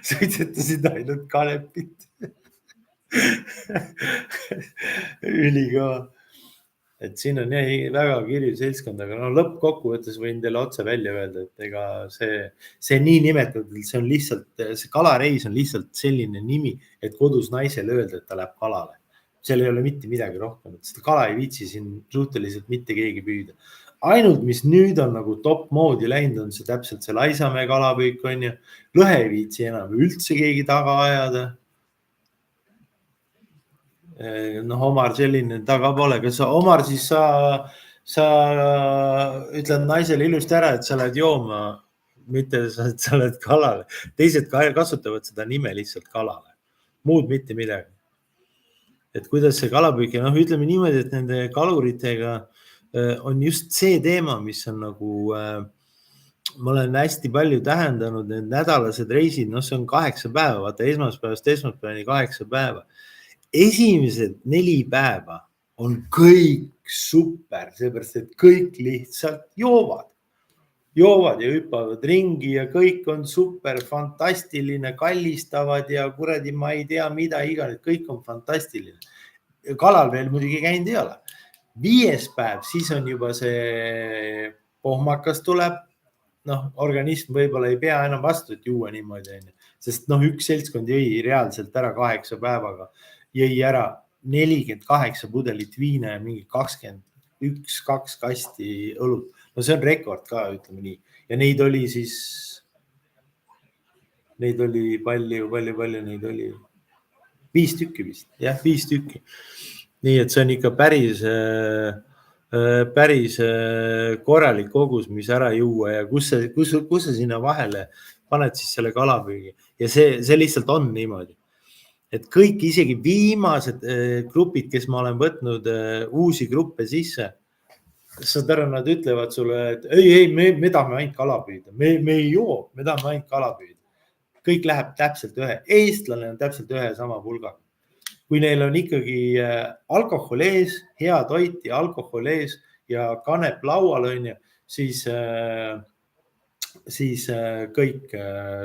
suitsetasid ainult kanepit. Ülikõva. Et siin on jah väga kirju seltskond, aga no lõppkokkuvõttes võin teile otse välja öelda, et ega see nii nimetatud, see on lihtsalt, see kalareis on lihtsalt selline nimi, et kodus naisele öelda, et ta läheb kalale. Seal ei ole mitte midagi rohkem, et seda kala ei viitsi siin suhteliselt mitte keegi püüda. Ainult, mis nüüd on nagu top moodi läinud, on see täpselt see Laisamäe kalapüük on ju. Lõhe ei viitsi enam üldse keegi taga ajada. Noh, Omar selline taga pole, kas Omar siis sa ütled naisele ilusti ära, et sa lähed jooma, mitte sa lähed kalale. Teised kasutavad seda nime lihtsalt kalale, muud mitte midagi. Et kuidas see kalapüük ja ütleme niimoodi, et nende kaluritega on just see teema, mis on nagu, ma olen hästi palju tähendanud, need nädalased reisid, see on 8 päeva, vaata esmaspäevast esmaspäevani 8 päeva. Esimesed 4 päeva on kõik super, seepärast, et kõik lihtsalt joovad ja hüppavad ringi ja kõik on super fantastiline, kallistavad ja kuradi, ma ei tea, mida iganes, kõik on fantastiline. Kalal veel muidugi käinud ei ole. 5. päev, siis on juba see pohmakas tuleb, organism võib-olla ei pea enam vastu, et juua niimoodi, sest üks seltskond jõi reaalselt ära 8 päevaga. Jõi ära 48 pudelit viina ja mingi 21-2 kasti õlut. See on rekord ka, ütleme nii. Ja neid oli siis, neid oli palju neid oli. 5 tükki vist, jah, 5 tükki. Nii, et see on ikka päris korralik kogus, mis ära juua ja kus sa sinna vahele paned siis selle kalapüügi. Ja see lihtsalt on niimoodi. Et kõik isegi viimased grupid, kes ma olen võtnud uusi gruppe sisse, saad aru, nad ütlevad sulle, et ei, me tahame ainult kala püüda. Me ei joo, me tahame ainult kala püüda. Kõik läheb täpselt ühe. Eestlane on täpselt ühe sama pulga. Kui neil on ikkagi alkohol ees, hea toit ja alkohol ees ja kanep laual on ju, siis kõik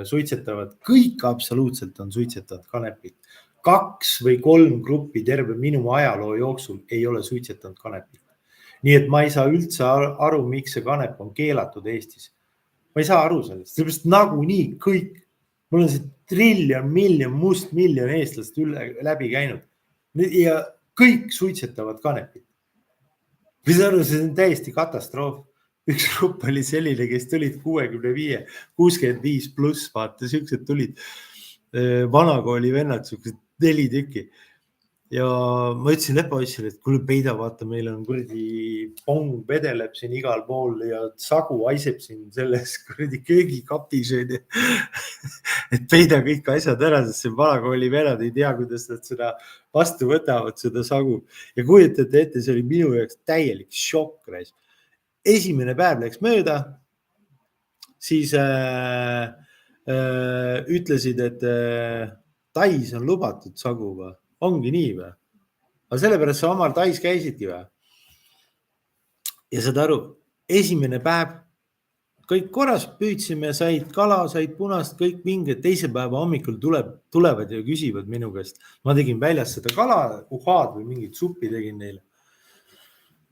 suitsetavad, kõik absoluutselt on suitsetavad kanepit. 2 või 3 gruppi terve minu ajaloo jooksul ei ole suitsetanud kanepit. Nii et ma ei saa üldse aru, miks see kanep on keelatud Eestis. Ma ei saa aru sellest, sellepärast nagunii kõik, mul on see triljon, must miljon eestlast läbi käinud ja kõik suitsetavad kanepit. Või sa aru, see on täiesti katastroof. Üks grupp oli selline, kes tulid 65, 65 pluss, vaata, siuksed tulid vanakooli vennad, siuksed 4 tükki. Ja ma ütlesin Lepoissile, et kuule peida, vaata, meil on kuradi pong vedeleb siin igal pool ja sagu haiseb siin selles kuradi köögikapis. Et peida kõik asjad ära, sest see vanakooli vennad ei tea, kuidas nad seda vastu võtavad, seda sagu. Ja kujutate ette, see oli minu jaoks täielik šokk. Esimene päev läks mööda, siis ütlesid, et Tais on lubatud saguga. Ongi nii või? Aga sellepärast sa omal Tais käisidki või? Ja saad aru, esimene päev, kõik korras, püüdsime, said kala, said punast, kõik mingid, teise päeva hommikul tulevad ja küsivad minu käest. Ma tegin väljas seda kala, uhaad või mingit suppi tegin neile.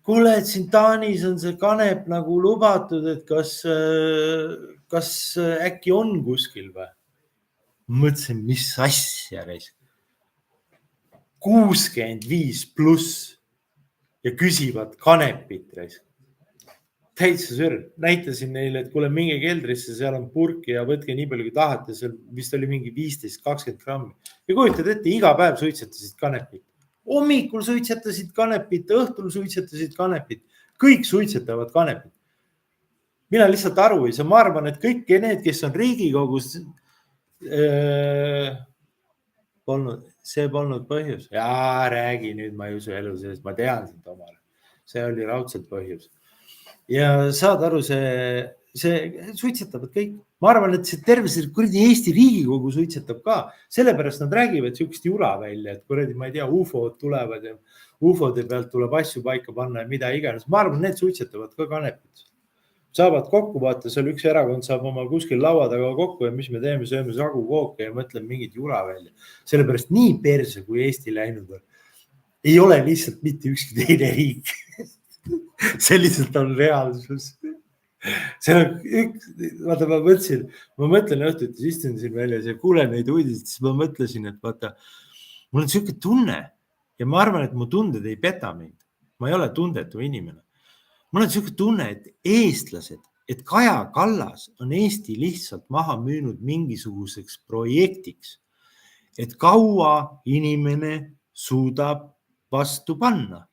Kuule, et siin Taanis on see kanep nagu lubatud, et kas äkki on kuskil või? Mõtlesin, mis asja reis. 65 pluss ja küsivad kanepit reis. Täitsa sõrm. Näitasin neile, et kuule minge keldrisse, seal on purki ja võtke nii palju kui tahate, seal vist oli mingi 15-20 grammi. Ja kujutad ette, iga päev suitsetasid kanepit. Hommikul suitsetasid kanepit, õhtul suitsetasid kanepit. Kõik suitsetavad kanepit. Mina lihtsalt aru ei saa. Ma arvan, et kõik need, kes on Riigikogus, see polnud põhjus. Jaa, räägi nüüd, ma ei usu elu sellest. Ma tean sind omale. See oli raudselt põhjus. Ja saad aru, see suitsetavad kõik. Ma arvan, et see terve kuradi Eesti Riigikogu suitsetab ka. Sellepärast nad räägivad siukest jura välja, et kuradi, ma ei tea, UFO-d tulevad ja UFO-de pealt tuleb asju paika panna ja mida iganes. Ma arvan, need suitsetavad ka kanepit. saavad kokku, vaata, seal üks erakond saab oma kuskil laua taga kokku ja mis me teeme, sööme sagukooke ja mõtleme mingit jura välja. Sellepärast nii perse, kui Eesti läinud on, ei ole lihtsalt mitte ükski teine riik. See lihtsalt on reaalsus. See on üks, vaata, ma mõtlen õhtuti, istun siin väljas ja kuulen neid uudiseid, siis ma mõtlesin, et vaata, mul on siuke tunne ja ma arvan, et mu tunded ei peta mind. Ma ei ole tundetu inimene. Mul on siuke tunne, et eestlased, et Kaja Kallas on Eesti lihtsalt maha müünud mingisuguseks projektiks, et kaua inimene suudab vastu panna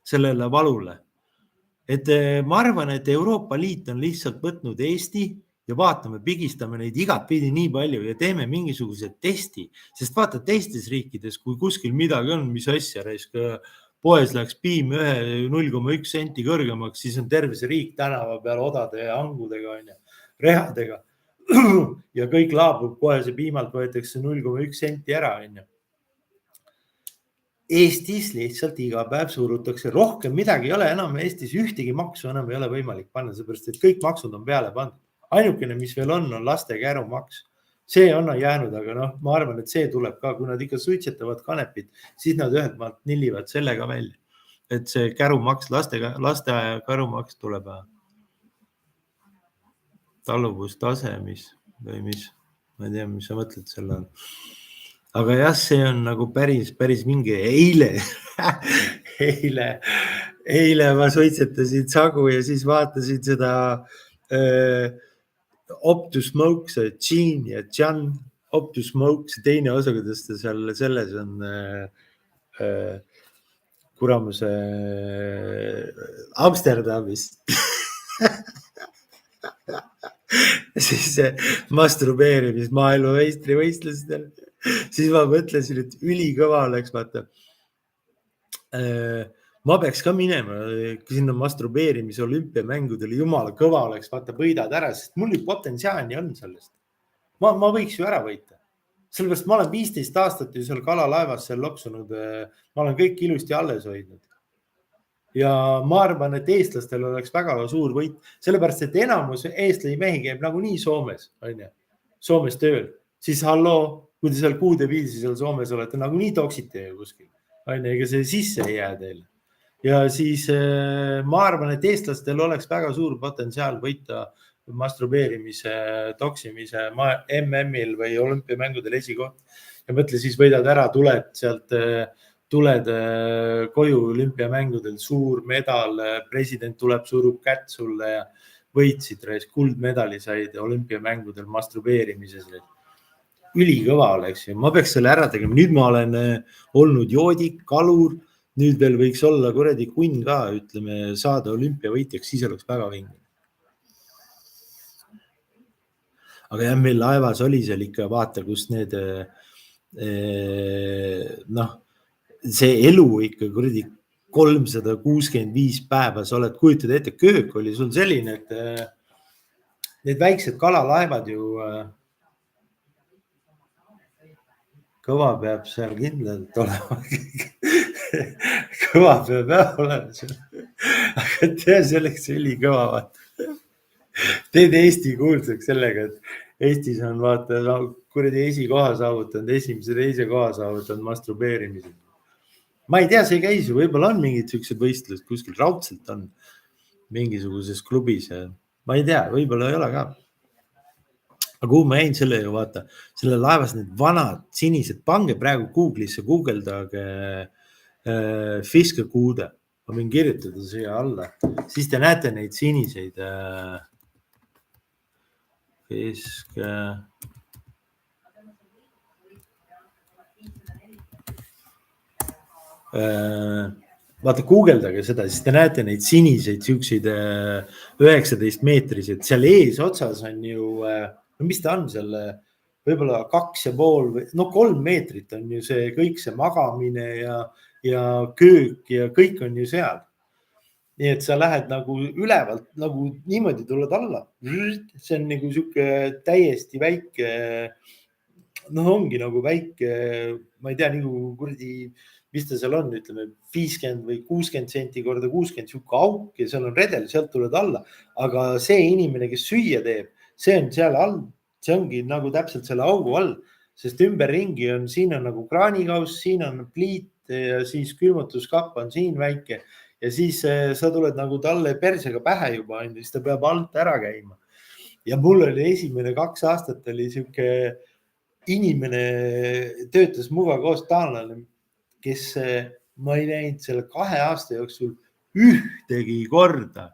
sellele valule. Et ma arvan, et Euroopa Liit on lihtsalt võtnud Eesti ja vaatame, pigistame neid igat pidi nii palju ja teeme mingisuguse testi, sest vaata teistes riikides, kui kuskil midagi on, mis asja poes läks piim 0,1 senti kõrgemaks, siis on terve see riik tänava peal odade ja hangudega, rehadega ja kõik laabub kohe, see piimalt võetakse 0,1 senti ära. Eestis lihtsalt iga päev surutakse, rohkem midagi ei ole enam Eestis, ühtegi maksu enam ei ole võimalik panna, seepärast, et kõik maksud on peale pandud. Ainukene, mis veel on laste kärumaks. See on jäänud, aga ma arvan, et see tuleb ka, kui nad ikka suitsetavad kanepit, siis nad ühed maalt nillivad sellega välja. Et see kärumaks, lasteaia kärumaks tuleb taluvustase, või mis, ma ei tea, mis sa mõtled selle on. Aga jah, see on nagu päris mingi eile ma suitsetasin sagu ja siis vaatasin seda Up to Smoke, see Jean ja Jan Up to Smoke, see teine osa, kuidas ta seal selles on kuramuse Amsterdamis. Siis masturbeerimismaailma meistrivõistlustel. Siis ma mõtlesin, et ülikõva oleks, vaata. Ma peaks ka minema sinna masturbeerimise olümpiamängudele, jumala kõva oleks, vaata, võidad ära, sest mul ju potentsiaali on sellest. Ma võiks ju ära võita. Sellepärast ma olen 15 aastat ju seal kalalaevas seal loksunud, ma olen kõik ilusti alles hoidnud. Ja ma arvan, et eestlastel oleks väga suur võit, sellepärast, et enamus eestlasi mehi käib nagu nii Soomes, Soomes tööl, siis halloo, kui te seal kuude viisi seal Soomes olete, nagu nii toksite ju kuskil, ega see sisse ei jää teile. Ja siis ma arvan, et eestlastel oleks väga suur potentsiaal võita masturbeerimise, toksimise MM-il või olümpiamängudel esikoht. Ja mõtle, siis võidad ära, tuled koju olümpiamängudel, suur medal, president tuleb, surub kätt sulle ja võitsid, kuldmedali said olümpiamängudel masturbeerimises. Ülikõva oleks ju, ma peaks selle ära tegema. Nüüd ma olen olnud joodik, kalur, nüüd veel võiks olla kuradi kunn ka, ütleme, saada olümpiavõitjaks, siis oleks väga vinge. Aga jah, meil laevas oli seal ikka, vaata, kus need, see elu ikka kuradi 365 päeva, sa oled kujutad ette, köök oli sul selline, et need väiksed kalalaevad ju kõva peab seal kindlalt olema. Kõva peab olema seal. Aga tea, selleks ülikõva, vaata. Teed Eesti kuulsaks sellega, et Eestis on vaata kuradi esikoha saavutanud, esimese teise koha saavutanud masturbeerimisel. Ma ei tea, see käis ju, võib-olla on mingid siuksed võistlused, kuskil raudselt on mingisuguses klubis. Ma ei tea, võib-olla ei ole ka. Aga kuhu ma jäin selle ju, vaata, selle laevas need vanad sinised, pange praegu Google'isse, guugeldage fiskekuude. Ma võin kirjutada siia alla. Siis te näete neid siniseid fiske. Vaata, guugeldage seda, siis te näete neid siniseid siukseid 19 meetrised. Seal ees otsas on ju... No mis ta on selle, võib-olla 2,5 või 3 meetrit on ju see kõik see magamine ja köök ja kõik on ju seal. Nii et sa lähed nagu ülevalt, nagu niimoodi tuled alla. See on nagu siuke täiesti väike, ongi nagu väike, ma ei tea, nagu kuradi mis ta seal on, ütleme 50 või 60 senti korda 60 sihuke auk ja seal on redel, sealt tuled alla. Aga see inimene, kes süüa teeb, see on seal all, see ongi nagu täpselt selle augu all, sest ümberringi on, siin on nagu kraanikauss, siin on pliit ja siis külmutuskapp on siin väike ja siis sa tuled nagu talle persega pähe juba, siis ta peab alt ära käima. Ja mul oli esimene 2 aastat oli sihuke inimene töötas muga koos taanlane, kes ma ei näinud selle 2 aasta jooksul ühtegi korda